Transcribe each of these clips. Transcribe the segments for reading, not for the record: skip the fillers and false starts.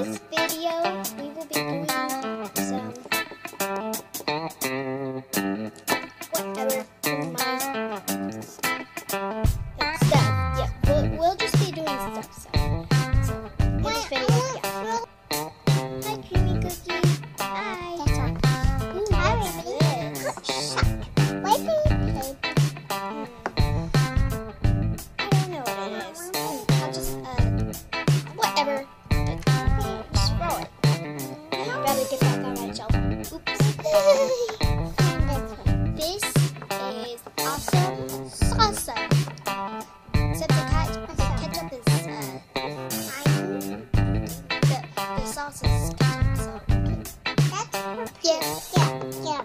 this video, we will be doing some whatever stuff. Yeah, we'll just be doing stuff. So in this video, yeah. Hi, Creamy Cookie. Hi. Ooh, what's this? I don't know what it is. I'll just whatever. Just throw it. Rather get back on my shelf. Oops. This is awesome. Except the ketchup is the sauce is ketchup. So yeah.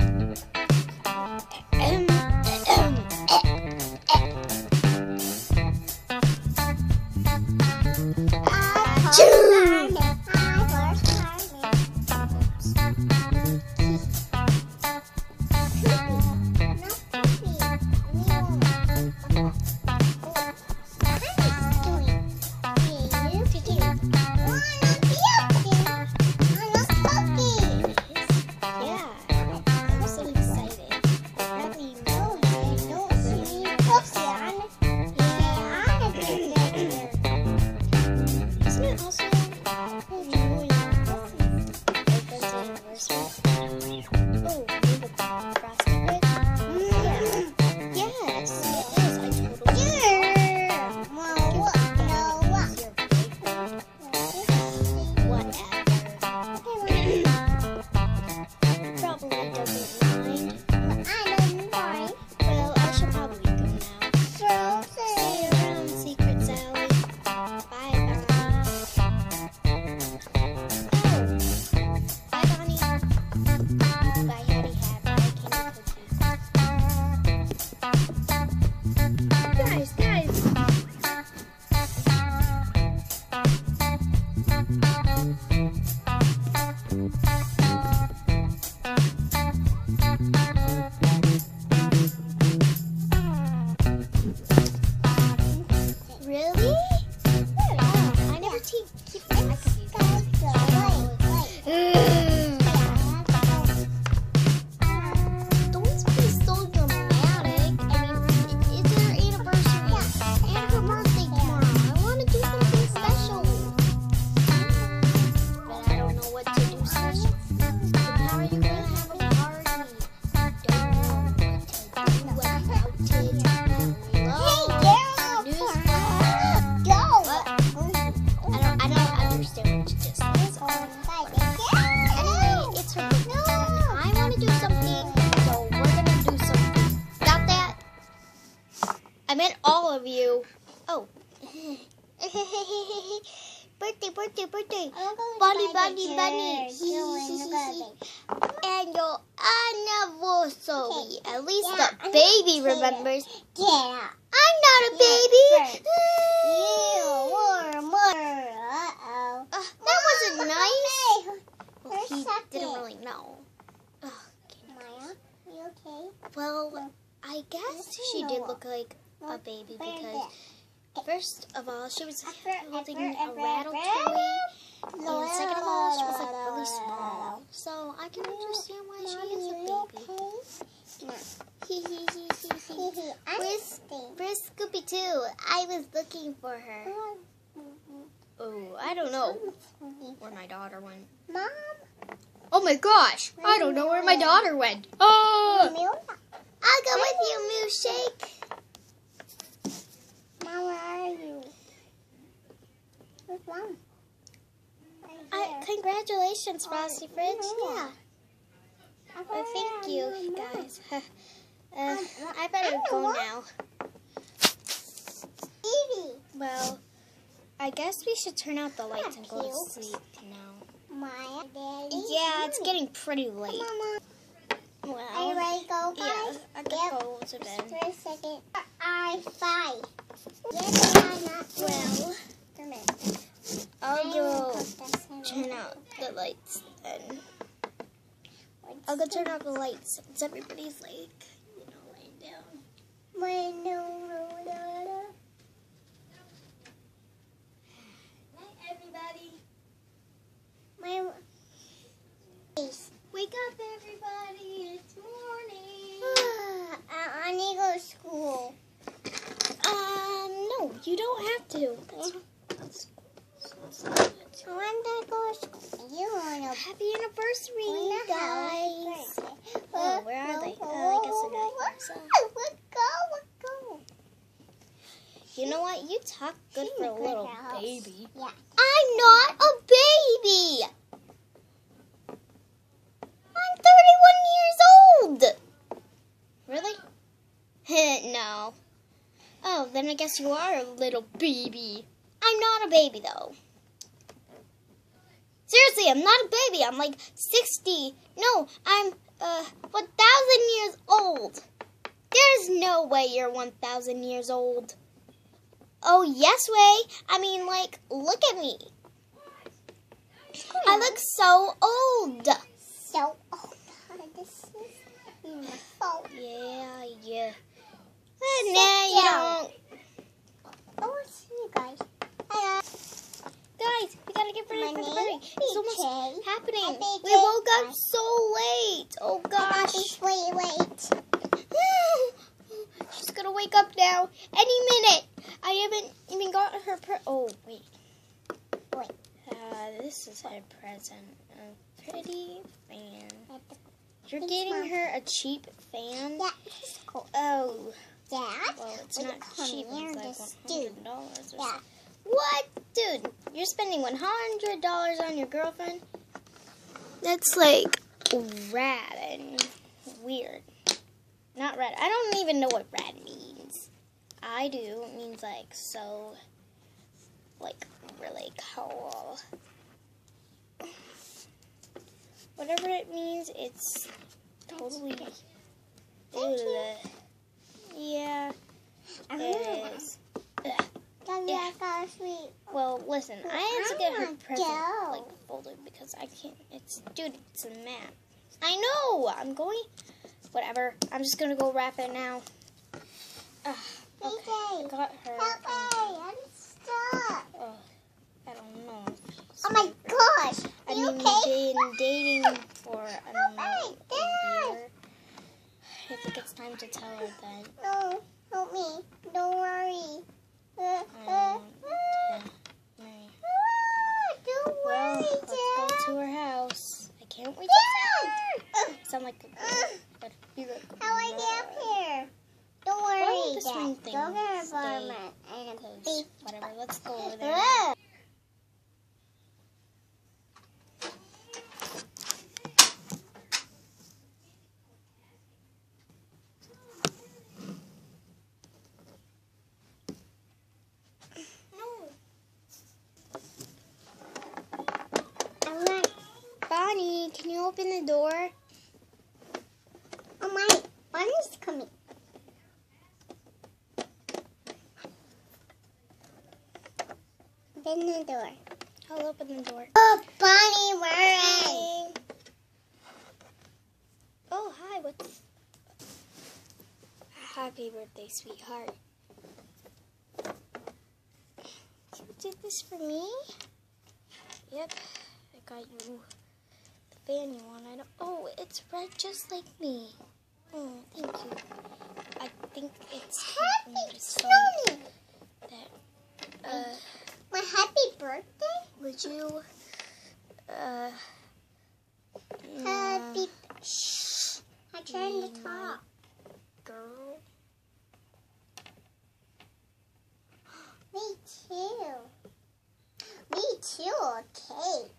I meant all of you. Oh. Birthday. Bunny. And your anniversary. At least the baby remembers. Yeah. I'm not a baby. That wasn't nice. Well, he didn't really know. Maya, you okay? Well, I guess she did look like a baby because first of all, she was holding a rattle toy, and second of all, she was like really small. So I can understand why she is a baby. Where's Scoopy too? I was looking for her. Oh, I don't know where my daughter went. Mom. Oh my gosh! I don't know where my daughter went. Oh! I'll go with you, Milkshake. Mom, where are you? Where's Mom? Congratulations, Frosty Fridge. Yeah. Thank you, guys. I better go now. Well, I guess we should turn out the lights and go to sleep now. Maya, Yeah, it's getting pretty late. Well, are you ready to go, guys? Yeah, I can go to bed. Just for a second. I5. Well, I'll go turn out the lights then. I'll go turn out the lights since everybody's like, laying down. Night, everybody. everybody. It's morning. I need to go to school. No, you don't have to. I want to go to school. You want to. Happy anniversary, you guys. Oh, where are they? I guess they're not here. So. Let's go. You know what? You talk good for a little baby. Yeah. I'm not a baby. I'm 31 years old. Really? No. Oh, then I guess you are a little baby. I'm not a baby, though. Seriously, I'm not a baby. I'm like 60. No, I'm 1,000 years old. There's no way you're 1,000 years old. Oh, yes way. I mean, like, look at me. I look so old. So old. This is my fault. Yeah. Nah, you don't. Oh, see you guys. Hello. Guys, we gotta get ready for the party. It's almost happening. BJ. We woke up so late. Oh, gosh. Wait. She's gonna wake up now any minute. I haven't even got her oh, wait. This is her present. A pretty fan. You're getting her a cheap fan? Yeah, it's cool. Oh. Dad? Well, it's not cheap. It's like $100 or something. Yeah. What? Dude, you're spending $100 on your girlfriend? That's like rad and weird. Not rad. I don't even know what rad means. I do. It means like so, like really cool. Whatever it means, it's totally. Yeah, it is. Yeah. Well, listen, I have to get her present like folded because I can't. Dude, it's a map. I know. I'm going. Whatever. I'm just gonna go wrap it now. Okay. I got her. I'm stuck. I don't know. Oh my gosh. I mean, we've been dating for I don't know a year. I think it's time to tell her that. No, help me. Don't worry. Don't worry, let's go to her house. I can't wait to tell her. Sound like a girl. How I get up here? Don't worry, well, the Dad. swing thing Go get a stay, apartment and a beach. Whatever, let's go over there. Bonnie, can you open the door? Oh my, Bonnie's coming. Open the door. I'll open the door. Oh, Bonnie, where are you? Oh, hi, what's... Happy birthday, sweetheart. You did this for me? Yep, I got you the fan you wanted. Oh, it's red just like me. Oh, thank you. I think it's time for me to tell you that, my happy birthday? would you, Happy, shh, I turned the top. girl? Me too. Me too, a cake.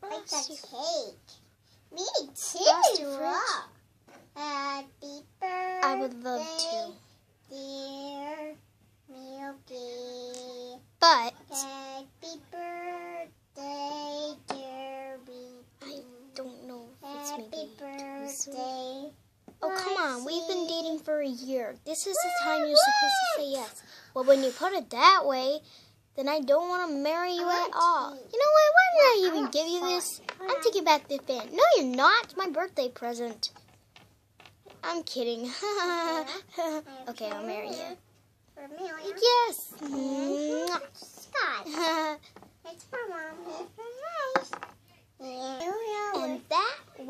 Like a cake. Me too. Happy birthday. I would love to. Dear Milky. But Happy birthday, dear Milky. I don't know if it's Happy maybe too soon. birthday. Oh, come on. We've been dating for a year. This is the time you're supposed to say yes. Well, when you put it that way, then I don't want to marry you at all. You know what? Why did I even give you this? I'm taking back the fan. No, you're not. It's my birthday present. I'm kidding. Okay, I'll marry you. Yes. Mwah. Scott. It's for Mom. It's for nice.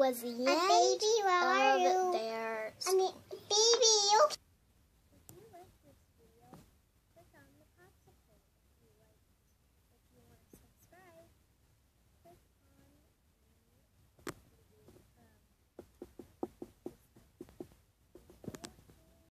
was the end baby, where are of you? their... Baby, okay.